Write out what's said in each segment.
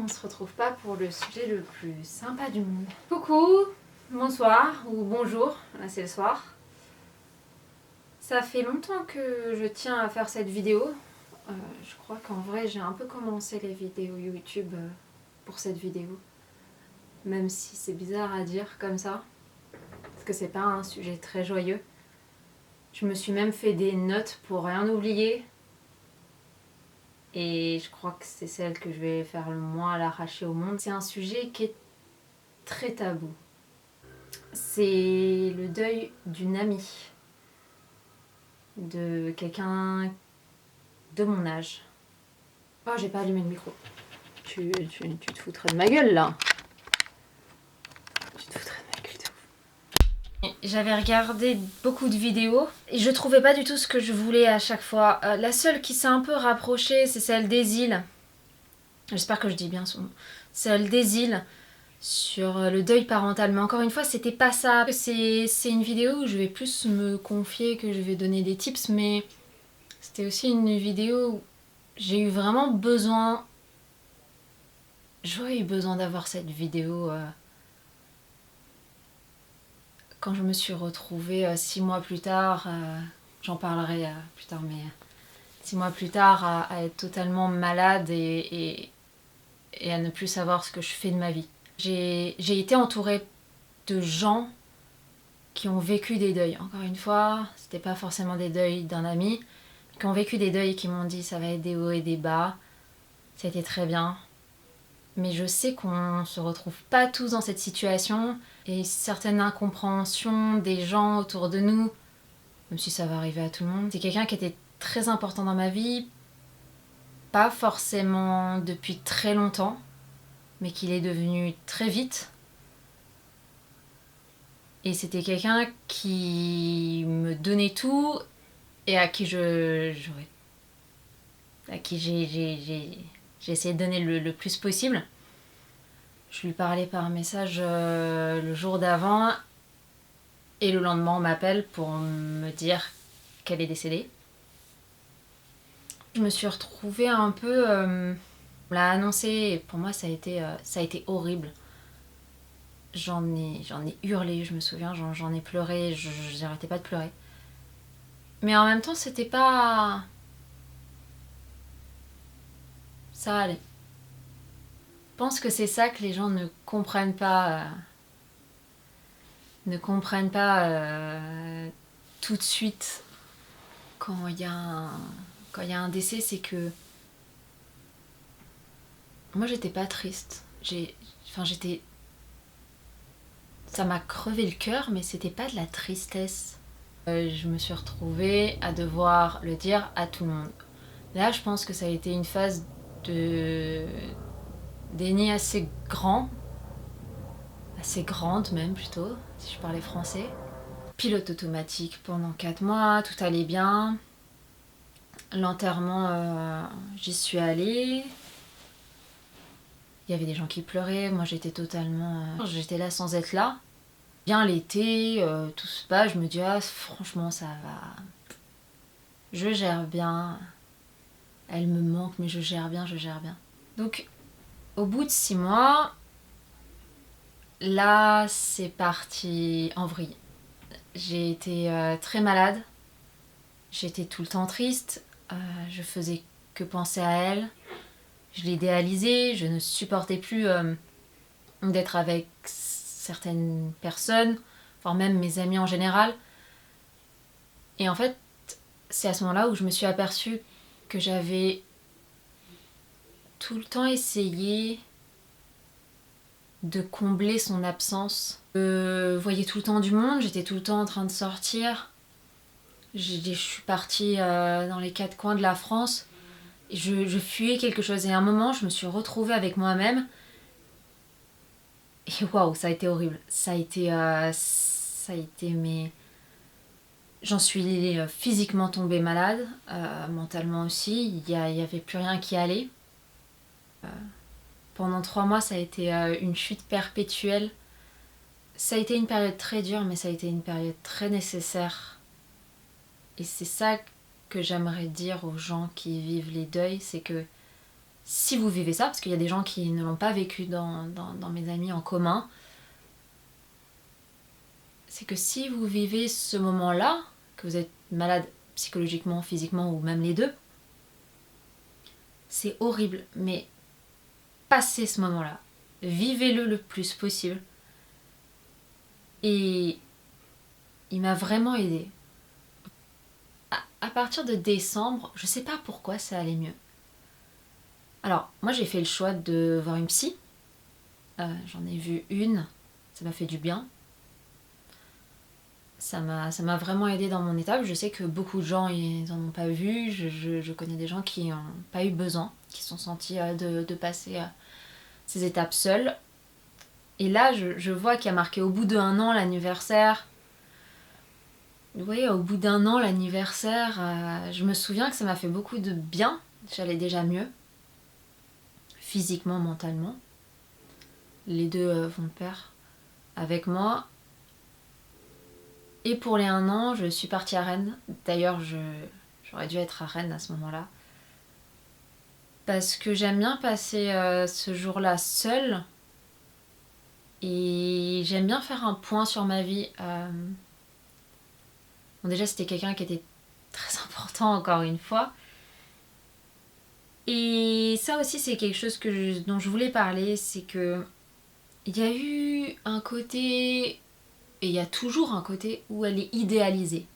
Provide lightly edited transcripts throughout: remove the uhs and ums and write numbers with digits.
on se retrouve pas pour le sujet le plus sympa du monde. Coucou, bonsoir ou bonjour, là c'est le soir. Ça fait longtemps que je tiens à faire cette vidéo. Je crois qu'en vrai j'ai un peu commencé les vidéos YouTube pour cette vidéo. Même si c'est bizarre à dire comme ça. Parce que c'est pas un sujet très joyeux. Je me suis même fait des notes pour rien oublier. Et je crois que c'est celle que je vais faire le moins à l'arracher au monde. C'est un sujet qui est très tabou. C'est le deuil d'une amie. De quelqu'un de mon âge. Oh, j'ai pas allumé le micro. Tu te foutrais de ma gueule là. Tu te foutrais de ma gueule de ouf. J'avais regardé beaucoup de vidéos et je trouvais pas du tout ce que je voulais à chaque fois. La seule qui s'est un peu rapprochée, c'est celle d'Esil. J'espère que je dis bien son nom. Celle d'Esil sur le deuil parental. Mais encore une fois, c'était pas ça. C'est une vidéo où je vais plus me confier, que je vais donner des tips, mais c'était aussi une vidéo où j'ai eu vraiment besoin. J'aurais eu besoin d'avoir cette vidéo quand je me suis retrouvée 6 mois plus tard. J'en parlerai plus tard, mais 6 mois plus tard à être totalement malade et à ne plus savoir ce que je fais de ma vie. J'ai été entourée de gens qui ont vécu des deuils. Encore une fois, c'était pas forcément des deuils d'un ami, qui ont vécu des deuils et qui m'ont dit ça va être des hauts et des bas. C'était très bien. Mais je sais qu'on se retrouve pas tous dans cette situation et certaines incompréhensions des gens autour de nous, même si ça va arriver à tout le monde. C'est quelqu'un qui était très important dans ma vie, pas forcément depuis très longtemps, mais qu'il est devenu très vite. Et c'était quelqu'un qui me donnait tout et à qui j'ai essayé de donner le plus possible. Je lui parlais par message le jour d'avant et le lendemain on m'appelle pour me dire qu'elle est décédée. Je me suis retrouvée un peu... on l'a annoncé et pour moi ça a été horrible. J'en ai hurlé, je me souviens, j'en ai pleuré, j'arrêtais pas de pleurer. Mais en même temps, c'était pas... Ça allait. Je pense que c'est ça que les gens ne comprennent pas. Tout de suite quand il y a un décès, c'est que... Moi, j'étais pas triste. J'étais... Ça m'a crevé le cœur, mais c'était pas de la tristesse. Je me suis retrouvée à devoir le dire à tout le monde. Là, je pense que ça a été une phase de déni assez grande même plutôt, si je parlais français. Pilote automatique pendant 4 mois, tout allait bien. L'enterrement, j'y suis allée. Il y avait des gens qui pleuraient, moi j'étais totalement... J'étais là sans être là. Bien l'été, tout se passe, je me dis ah franchement ça va. Je gère bien. Elle me manque mais je gère bien. Donc au bout de 6 mois, là c'est parti en vrille. J'ai été très malade. J'étais tout le temps triste. Je faisais que penser à elle. Je l'ai idéalisée. Je ne supportais plus d'être avec certaines personnes, voire même mes amis en général. Et en fait, c'est à ce moment-là où je me suis aperçue que j'avais tout le temps essayé de combler son absence. Je voyais tout le temps du monde, j'étais tout le temps en train de sortir. Je suis partie dans les 4 coins de la France. Et je fuyais quelque chose. Et à un moment, je me suis retrouvée avec moi-même. Et waouh, ça a été horrible. Ça a été mais... J'en suis physiquement tombée malade, mentalement aussi. Il y avait plus rien qui allait. Pendant 3 mois, ça a été une chute perpétuelle. Ça a été une période très dure, mais ça a été une période très nécessaire. Et c'est ça que j'aimerais dire aux gens qui vivent les deuils, c'est que si vous vivez ça, parce qu'il y a des gens qui ne l'ont pas vécu dans mes amis en commun, c'est que si vous vivez ce moment-là, que vous êtes malade psychologiquement, physiquement ou même les deux, c'est horrible, mais passez ce moment-là, vivez-le le plus possible. Et il m'a vraiment aidée. À partir de décembre, je sais pas pourquoi ça allait mieux. Alors, moi j'ai fait le choix de voir une psy. J'en ai vu une, ça m'a fait du bien. Ça m'a vraiment aidée dans mon étape. Je sais que beaucoup de gens ils en ont pas vu. Je connais des gens qui n'ont pas eu besoin, qui se sont sentis de passer ces étapes seuls. Et là, je vois qu'il y a marqué au bout d'1 an l'anniversaire. Vous voyez, au bout d'1 an l'anniversaire, je me souviens que ça m'a fait beaucoup de bien. J'allais déjà mieux, physiquement, mentalement. Les deux vont de pair avec moi. Et pour les 1 an, je suis partie à Rennes. D'ailleurs, j'aurais dû être à Rennes à ce moment-là. Parce que j'aime bien passer ce jour-là seule. Et j'aime bien faire un point sur ma vie. Bon, déjà, c'était quelqu'un qui était très important, encore une fois. Et ça aussi, c'est quelque chose dont je voulais parler. C'est que il y a eu un côté, et il y a toujours un côté, où elle est idéalisée.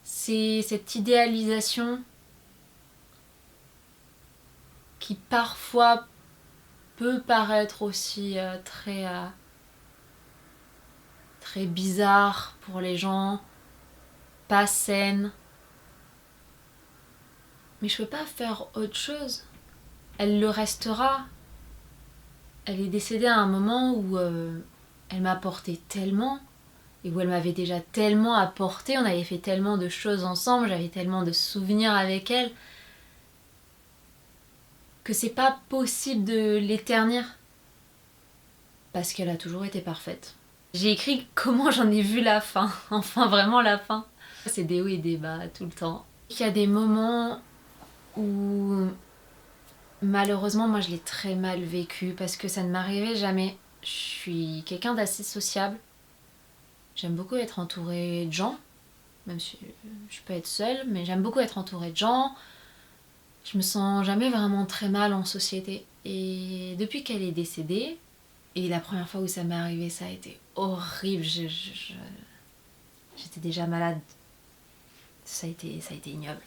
C'est cette idéalisation qui parfois peut paraître aussi très bizarre pour les gens, pas saine. Mais je peux pas faire autre chose. Elle le restera. Elle est décédée à un moment où elle m'a apporté tellement, et où elle m'avait déjà tellement apporté, on avait fait tellement de choses ensemble, j'avais tellement de souvenirs avec elle, que c'est pas possible de l'éternir. Parce qu'elle a toujours été parfaite. J'ai écrit comment j'en ai vu la fin, enfin vraiment la fin. C'est des hauts et des bas tout le temps. Il y a des moments où malheureusement moi je l'ai très mal vécu parce que ça ne m'arrivait jamais. Je suis quelqu'un d'assez sociable. J'aime beaucoup être entourée de gens, même si je peux être seule, mais j'aime beaucoup être entourée de gens. Je me sens jamais vraiment très mal en société. Et depuis qu'elle est décédée, et la première fois où ça m'est arrivé, ça a été horrible. J'étais déjà malade. Ça a été ignoble.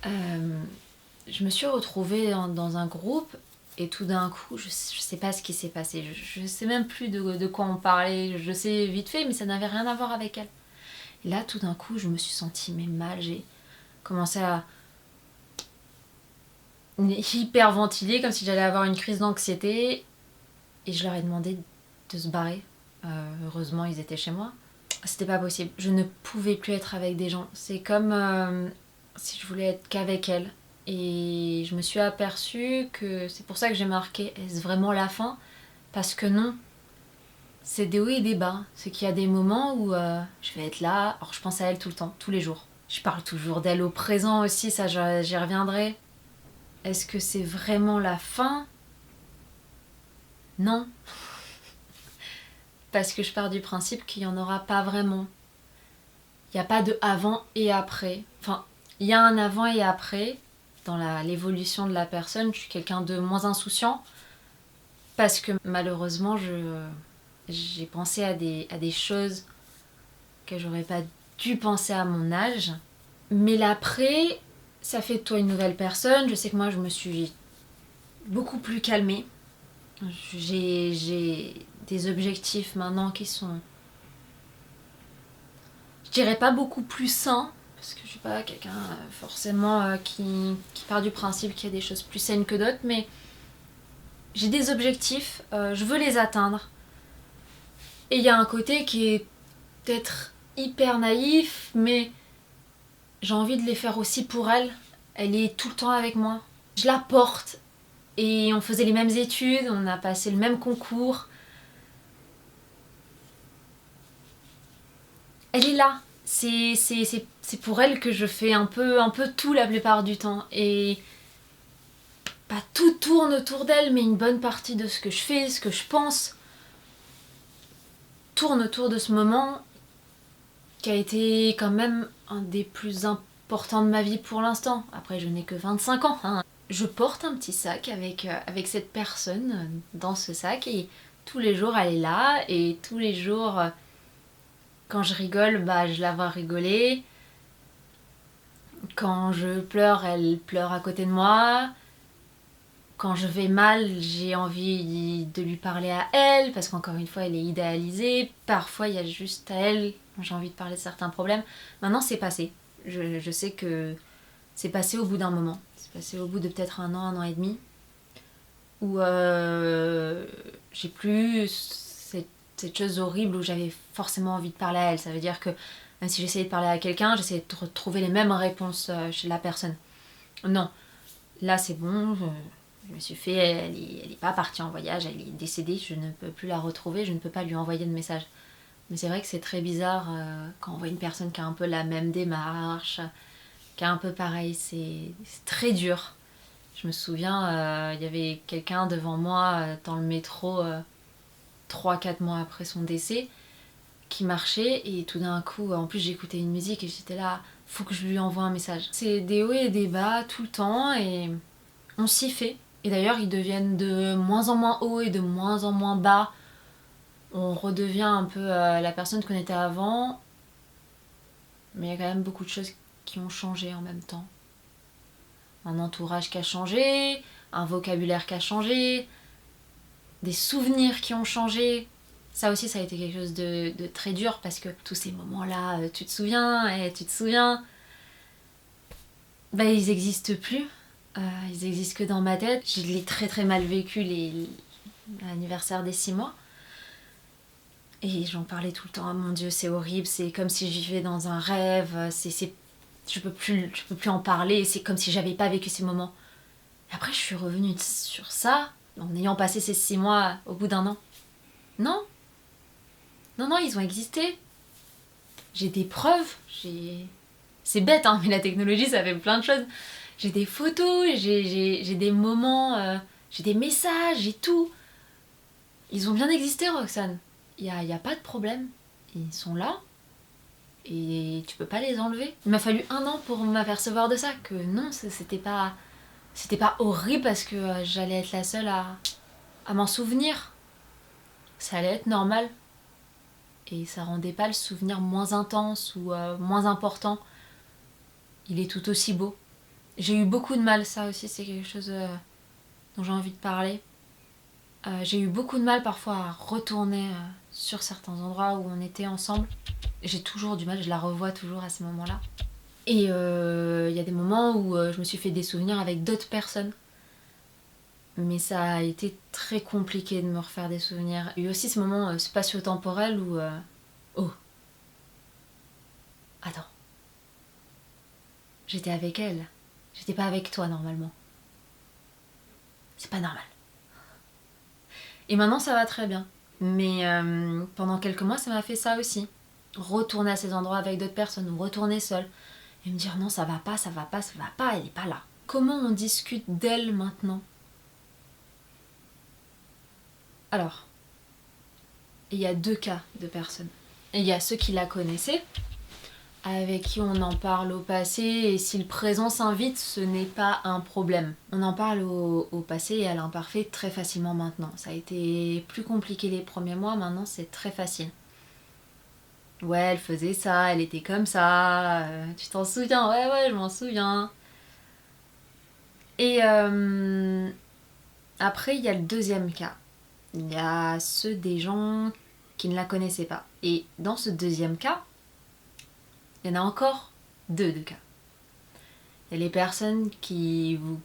Je me suis retrouvée dans un groupe et tout d'un coup, je sais pas ce qui s'est passé. Je sais même plus de quoi on parlait. Je sais vite fait, mais ça n'avait rien à voir avec elle. Et là, tout d'un coup, je me suis sentie mal. J'ai commencé à hyperventiler comme si j'allais avoir une crise d'anxiété. Et je leur ai demandé de se barrer. Heureusement, ils étaient chez moi. C'était pas possible. Je ne pouvais plus être avec des gens. C'est comme si je voulais être qu'avec elle. Et je me suis aperçue que c'est pour ça que j'ai marqué est-ce vraiment la fin? Parce que non. C'est des hauts et des bas. C'est qu'il y a des moments où je vais être là. Alors je pense à elle tout le temps, tous les jours. Je parle toujours d'elle au présent aussi, ça j'y reviendrai. Est-ce que c'est vraiment la fin? Non. Parce que je pars du principe qu'il n'y en aura pas vraiment. Il n'y a pas de avant et après. Enfin, il y a un avant et après. Dans l'évolution de la personne, je suis quelqu'un de moins insouciant. Parce que malheureusement, j'ai pensé à des choses que j'aurais pas dû penser à mon âge. Mais l'après, ça fait de toi une nouvelle personne. Je sais que moi, je me suis beaucoup plus calmée. J'ai des objectifs maintenant qui sont, je dirais pas beaucoup plus sains, parce que je suis pas quelqu'un forcément qui part du principe qu'il y a des choses plus saines que d'autres, mais j'ai des objectifs, je veux les atteindre. Et il y a un côté qui est peut-être hyper naïf, mais j'ai envie de les faire aussi pour elle. Elle est tout le temps avec moi. Je la porte. Et on faisait les mêmes études, on a passé le même concours. Elle est là. C'est pour elle que je fais un peu tout la plupart du temps. Et tout tourne autour d'elle, mais une bonne partie de ce que je fais, ce que je pense, tourne autour de ce moment qui a été quand même un des plus importants de ma vie pour l'instant. Après, je n'ai que 25 ans. Hein. Je porte un petit sac avec cette personne dans ce sac et tous les jours elle est là et tous les jours quand je rigole, je la vois rigoler. Quand je pleure, elle pleure à côté de moi. Quand je vais mal, j'ai envie de lui parler à elle, parce qu'encore une fois, elle est idéalisée. Parfois, il y a juste à elle, j'ai envie de parler de certains problèmes. Maintenant, c'est passé. Je sais que c'est passé au bout d'un moment. C'est passé au bout de peut-être un an et demi, où j'ai plus cette chose horrible où j'avais forcément envie de parler à elle. Ça veut dire que même si j'essayais de parler à quelqu'un, j'essayais de retrouver les mêmes réponses chez la personne. Non, là c'est bon, je me suis fait, elle est pas partie en voyage, elle est décédée, je ne peux plus la retrouver, je ne peux pas lui envoyer de message. Mais c'est vrai que c'est très bizarre quand on voit une personne qui a un peu la même démarche, qui est un peu pareil, c'est très dur. Je me souviens, il y avait quelqu'un devant moi dans le métro 3-4 mois après son décès qui marchait et tout d'un coup, en plus j'écoutais une musique et j'étais là, faut que je lui envoie un message. C'est des hauts et des bas tout le temps et on s'y fait. Et d'ailleurs, ils deviennent de moins en moins hauts et de moins en moins bas. On redevient un peu la personne qu'on était avant, mais il y a quand même beaucoup de choses qui ont changé en même temps. Un entourage qui a changé, un vocabulaire qui a changé, des souvenirs qui ont changé. Ça aussi, ça a été quelque chose de très dur parce que tous ces moments-là, tu te souviens, ils n'existent plus. Ils existent que dans ma tête. Je l'ai très très mal vécu l'anniversaire des 6 mois. Et j'en parlais tout le temps. Oh mon Dieu, c'est horrible. C'est comme si je vivais dans un rêve. Je peux plus en parler. C'est comme si j'avais pas vécu ces moments. Et après, je suis revenue sur ça en ayant passé ces 6 mois au bout d'un an. Non, ils ont existé. J'ai des preuves. C'est bête, hein, mais la technologie, ça fait plein de choses. J'ai des photos, j'ai des moments, j'ai des messages, j'ai tout. Ils ont bien existé, Roxane. Il y a pas de problème. Ils sont là. Et tu peux pas les enlever. Il m'a fallu 1 an pour m'apercevoir de ça. Que non, c'était pas horrible parce que j'allais être la seule à m'en souvenir. Ça allait être normal. Et ça rendait pas le souvenir moins intense ou moins important. Il est tout aussi beau. J'ai eu beaucoup de mal, ça aussi c'est quelque chose dont j'ai envie de parler. J'ai eu beaucoup de mal parfois à retourner sur certains endroits où on était ensemble. J'ai toujours du mal, je la revois toujours à ces moments-là. Et il y a des moments où je me suis fait des souvenirs avec d'autres personnes. Mais ça a été très compliqué de me refaire des souvenirs. Il y a eu aussi ce moment spatio-temporel où... Oh, attends. J'étais avec elle. J'étais pas avec toi normalement. C'est pas normal. Et maintenant ça va très bien. Mais pendant quelques mois ça m'a fait ça aussi. Retourner à ces endroits avec d'autres personnes ou retourner seule. Et me dire non ça va pas, elle est pas là. Comment on discute d'elle maintenant? Alors, il y a 2 cas de personnes. Il y a ceux qui la connaissaient, avec qui on en parle au passé, et si le présent s'invite, ce n'est pas un problème. On en parle au passé et à l'imparfait très facilement maintenant. Ça a été plus compliqué les premiers mois, maintenant c'est très facile. Ouais, elle faisait ça, elle était comme ça, tu t'en souviens? Ouais, je m'en souviens. Et après, il y a le deuxième cas. Il y a ceux des gens qui ne la connaissaient pas. Et dans ce deuxième cas, il y en a encore 2 de cas. Il y a les personnes qui vous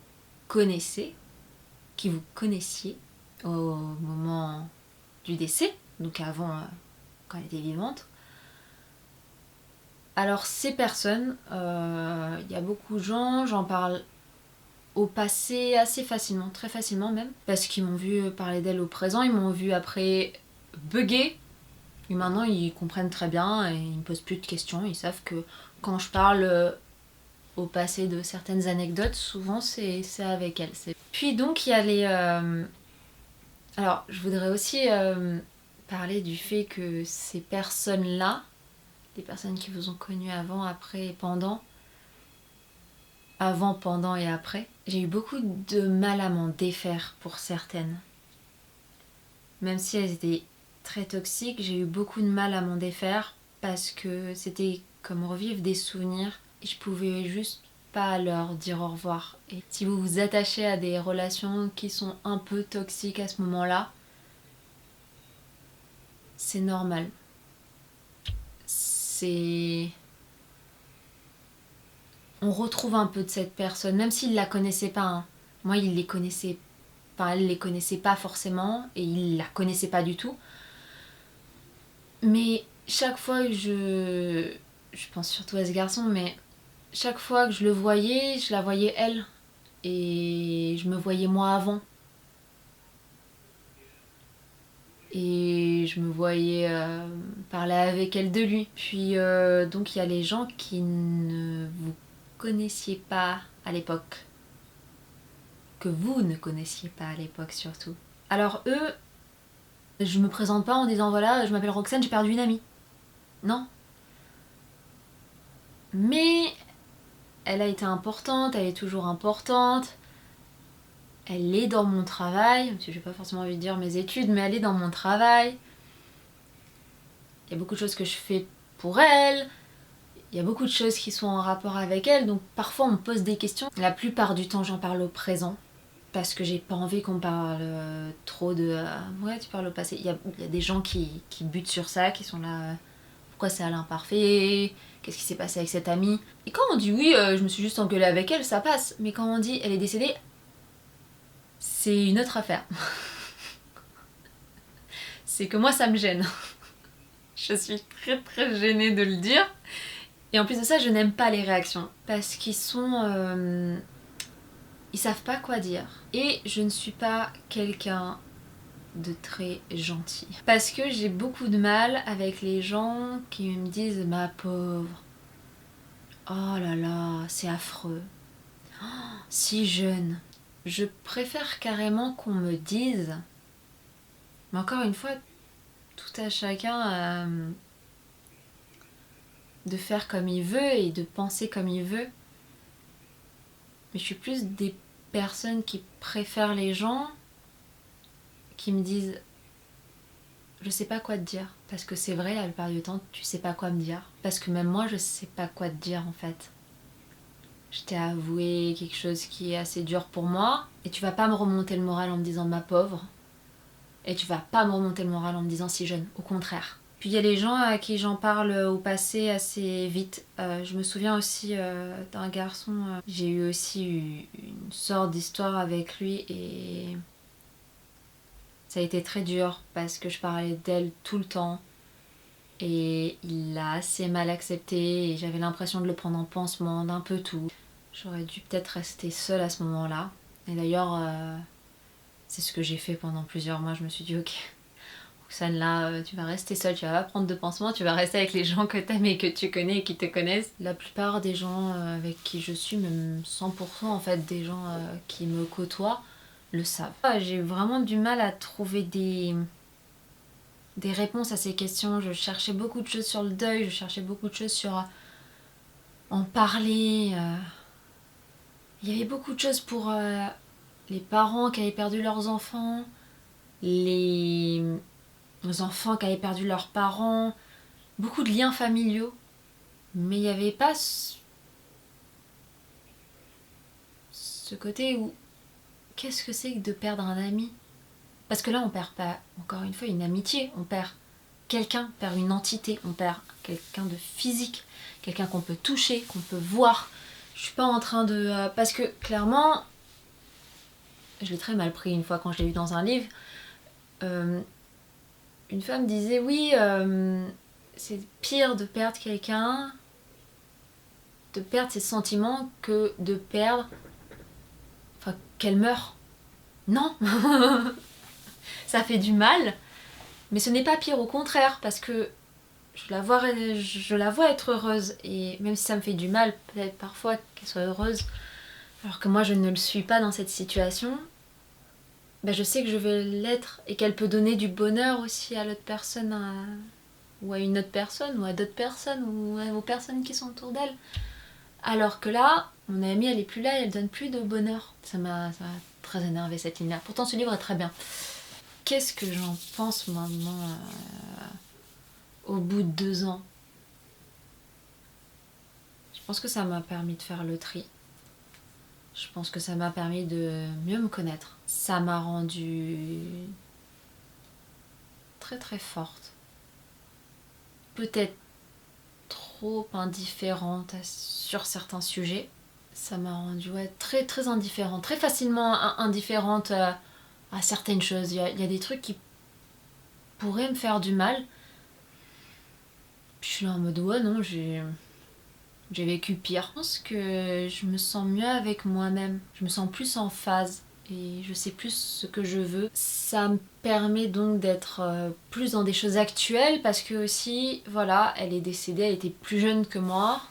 connaissiez au moment du décès, donc avant, quand elle était vivante. Alors ces personnes, il y a beaucoup de gens, j'en parle au passé assez facilement, très facilement même, parce qu'ils m'ont vu parler d'elle au présent, ils m'ont vu après bugger, et maintenant ils comprennent très bien et ils me posent plus de questions, ils savent que quand je parle au passé de certaines anecdotes, souvent c'est avec elle. Puis donc il y a les... Alors je voudrais aussi parler du fait que ces personnes-là, les personnes qui vous ont connu avant, après et pendant, avant, pendant et après, j'ai eu beaucoup de mal à m'en défaire pour certaines. Même si elles étaient très toxiques, j'ai eu beaucoup de mal à m'en défaire parce que c'était comme revivre des souvenirs et je pouvais juste pas leur dire au revoir. Et si vous vous attachez à des relations qui sont un peu toxiques à ce moment-là, c'est normal. On retrouve un peu de cette personne, même s'il la connaissait pas. Hein. Moi, il les connaissait pas, elle les connaissait pas forcément et il la connaissait pas du tout. Mais chaque fois que je pense surtout à ce garçon, mais chaque fois que je le voyais, je la voyais elle. Et je me voyais moi avant. Et je me voyais parler avec elle de lui. Puis donc il y a les gens qui ne vous connaissiez pas à l'époque. Que vous ne connaissiez pas à l'époque surtout. Alors eux, je me présente pas en disant voilà, je m'appelle Roxane, j'ai perdu une amie. Non. Mais elle a été importante, elle est toujours importante. Elle est dans mon travail, même si j'ai pas forcément envie de dire mes études, mais elle est dans mon travail. Il y a beaucoup de choses que je fais pour elle. Il y a beaucoup de choses qui sont en rapport avec elle, donc parfois on me pose des questions. La plupart du temps j'en parle au présent, parce que j'ai pas envie qu'on parle trop de ouais tu parles au passé. Il y a des gens qui butent sur ça, qui sont là pourquoi c'est à l'imparfait, qu'est-ce qui s'est passé avec cette amie. Et quand on dit oui je me suis juste engueulée avec elle, ça passe. Mais quand on dit elle est décédée, c'est une autre affaire. C'est que moi ça me gêne. Je suis très très gênée de le dire. Et en plus de ça, je n'aime pas les réactions. Parce qu'ils sont... ils savent pas quoi dire. Et je ne suis pas quelqu'un de très gentil. Parce que j'ai beaucoup de mal avec les gens qui me disent « Ma pauvre, oh là là, c'est affreux. Oh, si jeune. » Je préfère carrément qu'on me dise... Mais encore une fois, tout à chacun... de faire comme il veut et de penser comme il veut. Mais je suis plus des personnes qui préfèrent les gens qui me disent je sais pas quoi te dire. Parce que c'est vrai, la plupart du temps, tu sais pas quoi me dire. Parce que même moi, je sais pas quoi te dire en fait. Je t'ai avoué quelque chose qui est assez dur pour moi et tu vas pas me remonter le moral en me disant ma pauvre. Et tu vas pas me remonter le moral en me disant si jeune. Au contraire. Puis il y a les gens à qui j'en parle au passé assez vite. Je me souviens aussi d'un garçon, j'ai eu aussi une sorte d'histoire avec lui et ça a été très dur parce que je parlais d'elle tout le temps et il l'a assez mal accepté et j'avais l'impression de le prendre en pansement d'un peu tout. J'aurais dû peut-être rester seule à ce moment-là. Et d'ailleurs, c'est ce que j'ai fait pendant plusieurs mois. Je me suis dit ok, Roxane, là, tu vas rester seule, tu vas pas prendre de pansement, tu vas rester avec les gens que t'aimes et que tu connais et qui te connaissent. La plupart des gens avec qui je suis, même 100% en fait des gens qui me côtoient, le savent. J'ai vraiment du mal à trouver des réponses à ces questions. Je cherchais beaucoup de choses sur le deuil, je cherchais beaucoup de choses sur en parler. Il y avait beaucoup de choses pour les parents qui avaient perdu leurs enfants, les enfants qui avaient perdu leurs parents, beaucoup de liens familiaux. Mais il n'y avait pas ce côté où qu'est-ce que c'est que de perdre un ami? Parce que là on perd pas, encore une fois, une amitié, on perd quelqu'un, on perd une entité, on perd quelqu'un de physique, quelqu'un qu'on peut toucher, qu'on peut voir. Je suis pas en train de... parce que clairement, je l'ai très mal pris une fois quand je l'ai lu dans un livre. Une femme disait oui, c'est pire de perdre quelqu'un, de perdre ses sentiments que de perdre... Enfin, qu'elle meure. Non. Ça fait du mal, mais ce n'est pas pire, au contraire, parce que je la vois être heureuse. Et même si ça me fait du mal, peut-être parfois qu'elle soit heureuse, alors que moi je ne le suis pas dans cette situation, ben je sais que je vais l'être et qu'elle peut donner du bonheur aussi à l'autre personne, ou à une autre personne, ou à d'autres personnes, ou aux personnes qui sont autour d'elle. Alors que là, mon amie, elle est plus là et elle donne plus de bonheur. Ça m'a très énervé cette ligne-là. Pourtant, ce livre est très bien. Qu'est-ce que j'en pense maintenant au bout de 2 ans? Je pense que ça m'a permis de faire le tri. Je pense que ça m'a permis de mieux me connaître. Ça m'a rendue très très forte. Peut-être trop indifférente sur certains sujets. Ça m'a rendue très très indifférente, très facilement indifférente à certaines choses. Il y a des trucs qui pourraient me faire du mal. Puis je suis là en mode ouais non, j'ai vécu pire. Je pense que je me sens mieux avec moi-même. Je me sens plus en phase et je sais plus ce que je veux. Ça me permet donc d'être plus dans des choses actuelles parce que aussi, voilà, elle est décédée, elle était plus jeune que moi.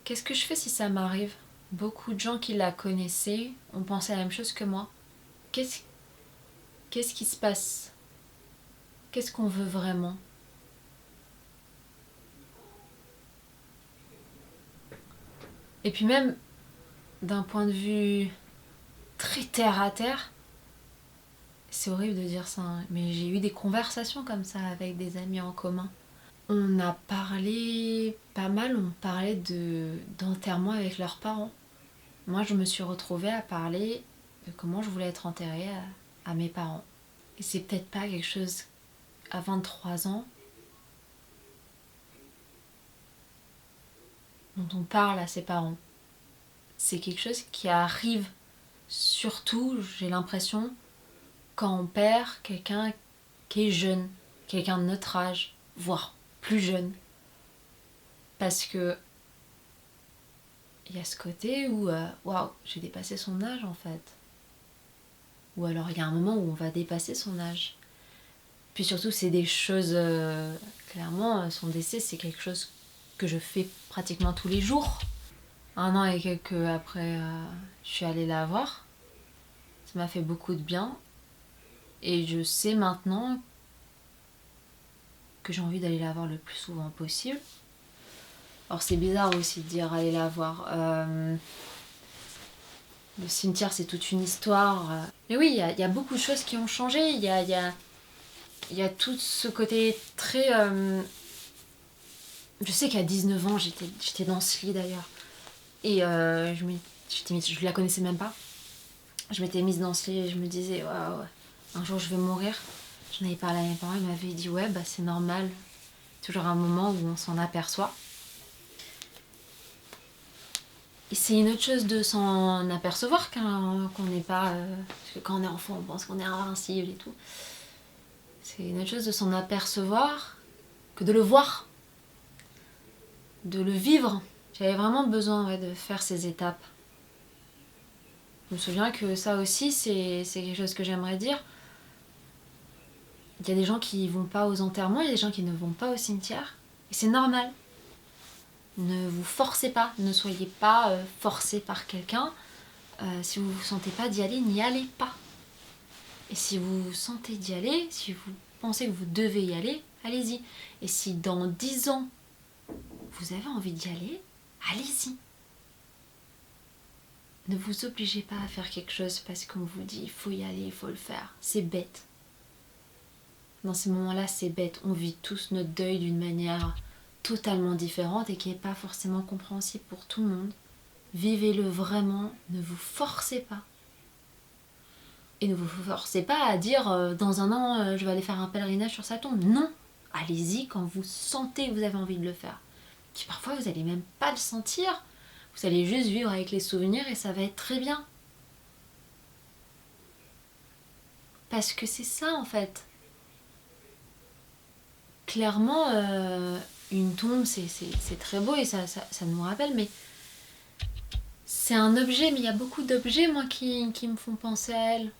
Qu'est-ce que je fais si ça m'arrive? Beaucoup de gens qui la connaissaient ont pensé la même chose que moi. Qu'est-ce qui se passe? Qu'est-ce qu'on veut vraiment? Et puis même d'un point de vue très terre à terre, c'est horrible de dire ça, hein, mais j'ai eu des conversations comme ça avec des amis en commun. On a parlé pas mal, on parlait d'enterrement avec leurs parents. Moi, je me suis retrouvée à parler de comment je voulais être enterrée à mes parents. Et c'est peut-être pas quelque chose à 23 ans dont on parle à ses parents. C'est quelque chose qui arrive surtout, j'ai l'impression, quand on perd quelqu'un qui est jeune, quelqu'un de notre âge, voire plus jeune. Parce que il y a ce côté où waouh, j'ai dépassé son âge en fait. Ou alors il y a un moment où on va dépasser son âge. Puis surtout, c'est des choses. Clairement, son décès, c'est quelque chose que je fais pratiquement tous les jours. 1 an et quelques après, je suis allée la voir. Ça m'a fait beaucoup de bien. Et je sais maintenant que j'ai envie d'aller la voir le plus souvent possible. Alors c'est bizarre aussi de dire aller la voir. Le cimetière, c'est toute une histoire. Mais oui, il y a beaucoup de choses qui ont changé. Il y a tout ce côté très... Je sais qu'à 19 ans, j'étais dans ce lit d'ailleurs. Et je la connaissais même pas. Je m'étais mise dans ce lit et je me disais, waouh, un jour je vais mourir. J'en avais parlé à mes parents, ils m'avaient dit, ouais, bah c'est normal. Toujours un moment où on s'en aperçoit. Et c'est une autre chose de s'en apercevoir qu'on n'est pas... parce que quand on est enfant, on pense qu'on est invincible et tout. C'est une autre chose de s'en apercevoir que de le voir, de le vivre. J'avais vraiment besoin de faire ces étapes. Je me souviens que ça aussi, c'est quelque chose que j'aimerais dire. Il y a des gens qui vont pas aux enterrements, il y a des gens qui ne vont pas au cimetière. Et c'est normal. Ne vous forcez pas, ne soyez pas forcé par quelqu'un. Si vous vous sentez pas d'y aller, n'y allez pas. Et si vous vous sentez d'y aller, si vous pensez que vous devez y aller, allez-y. Et si dans 10 ans, vous avez envie d'y aller, allez-y. Ne vous obligez pas à faire quelque chose parce qu'on vous dit il faut y aller, il faut le faire. C'est bête. Dans ces moments-là, c'est bête. On vit tous notre deuil d'une manière totalement différente et qui n'est pas forcément compréhensible pour tout le monde. Vivez-le vraiment, ne vous forcez pas. Et ne vous forcez pas à dire dans 1 an je vais aller faire un pèlerinage sur sa tombe. Non, allez-y quand vous sentez que vous avez envie de le faire. Puis parfois vous n'allez même pas le sentir. Vous allez juste vivre avec les souvenirs et ça va être très bien. Parce que c'est ça en fait. Clairement, une tombe c'est très beau et ça nous rappelle, mais c'est un objet, mais il y a beaucoup d'objets moi qui me font penser à elle.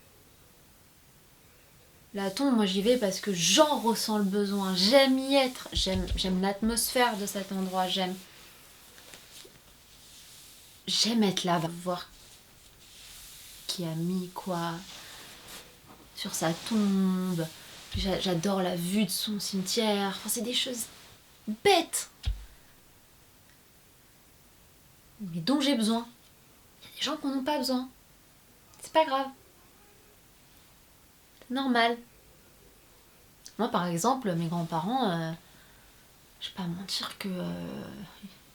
La tombe, moi j'y vais parce que j'en ressens le besoin. J'aime y être. J'aime l'atmosphère de cet endroit. J'aime être là, voir qui a mis quoi sur sa tombe. J'adore la vue de son cimetière. Enfin, c'est des choses bêtes, mais dont j'ai besoin. Il y a des gens qui n'en ont pas besoin. C'est pas grave. C'est normal. Moi, par exemple, mes grands-parents, je vais pas mentir que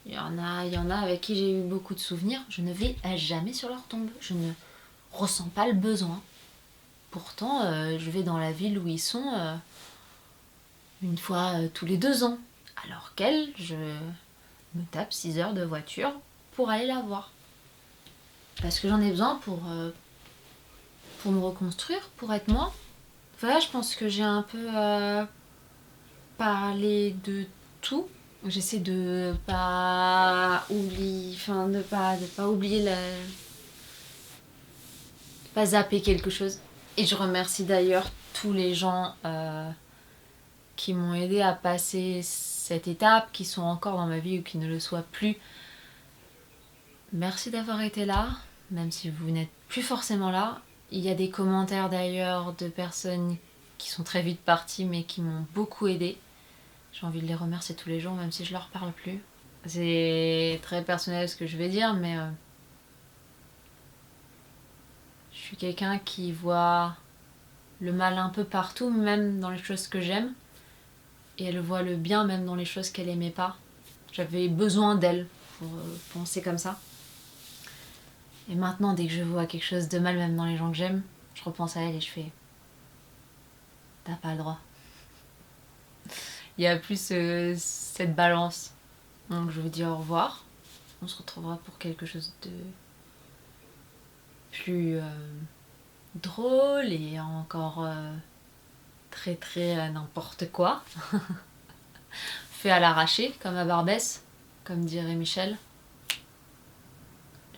il y en a avec qui j'ai eu beaucoup de souvenirs. Je ne vais à jamais sur leur tombe. Je ne ressens pas le besoin. Pourtant, je vais dans la ville où ils sont une fois tous les 2 ans. Alors qu'elle, je me tape 6 heures de voiture pour aller la voir. Parce que j'en ai besoin pour me reconstruire, pour être moi. Voilà, je pense que j'ai un peu parlé de tout. J'essaie de pas oublier, enfin de pas oublier pas zapper quelque chose. Et je remercie d'ailleurs tous les gens qui m'ont aidé à passer cette étape, qui sont encore dans ma vie ou qui ne le soient plus. Merci d'avoir été là, même si vous n'êtes plus forcément là. Il y a des commentaires d'ailleurs de personnes qui sont très vite parties mais qui m'ont beaucoup aidé. J'ai envie de les remercier tous les jours, même si je leur parle plus. C'est très personnel ce que je vais dire, mais je suis quelqu'un qui voit le mal un peu partout, même dans les choses que j'aime. Et elle voit le bien même dans les choses qu'elle aimait pas. J'avais besoin d'elle pour penser comme ça. Et maintenant, dès que je vois quelque chose de mal, même dans les gens que j'aime, je repense à elle et je fais t'as pas le droit. Il y a plus cette balance. Donc je vous dis au revoir. On se retrouvera pour quelque chose de plus drôle et encore très très n'importe quoi. Fait à l'arraché, comme à Barbès, comme dirait Michel.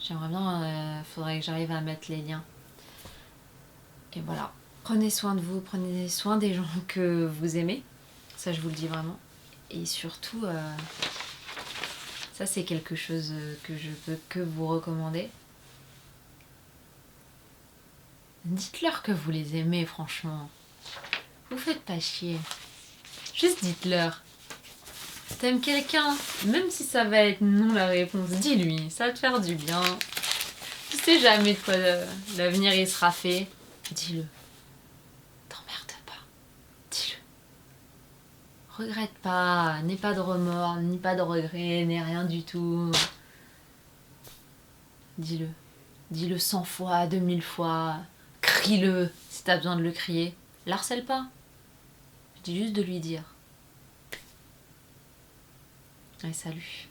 J'aimerais bien, faudrait que j'arrive à mettre les liens. Et voilà. Prenez soin de vous, prenez soin des gens que vous aimez. Ça, je vous le dis vraiment. Et surtout, ça, c'est quelque chose que je peux que vous recommander. Dites-leur que vous les aimez, franchement. Vous faites pas chier. Juste dites-leur. T'aimes quelqu'un, même si ça va être non la réponse, dis-lui, ça va te faire du bien. Tu sais jamais de quoi l'avenir il sera fait. Dis-le. T'emmerde pas. Dis-le. Regrette pas, n'aie pas de remords, ni pas de regrets, ni rien du tout. Dis-le. Dis-le 100 fois, 2000 fois. Crie-le si t'as besoin de le crier. L'harcèle pas. Je dis juste de lui dire. Allez, salut.